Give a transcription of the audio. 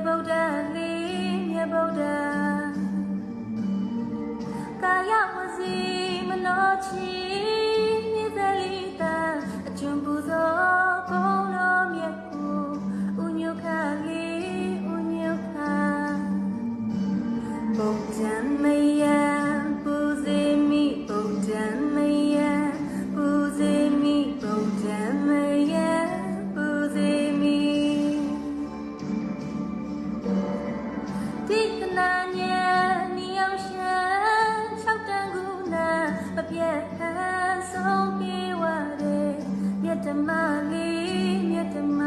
ဗုဒ္ဓလေးမြတ်ဗုဒ္ဓကာယဝစီမနောချီမြေသလီတာအကျွမ်းပူဇော်ကုန်းတော်မြတ်ကိုဥညုခလေးဥညုခဗုဒ္ဓံမယံပူဇေမိဗုဒ္ဓံမယံပူဇေမိဗုဒ္ဓံမယံပူဇေမိတိကနာညံနိယောရှံ၆တန်ကူနာမပြတ်ဟန်ဆုံးပြေဝတဲ့မြတ်ဓမ္မလေးမြတ်ဓမ္မ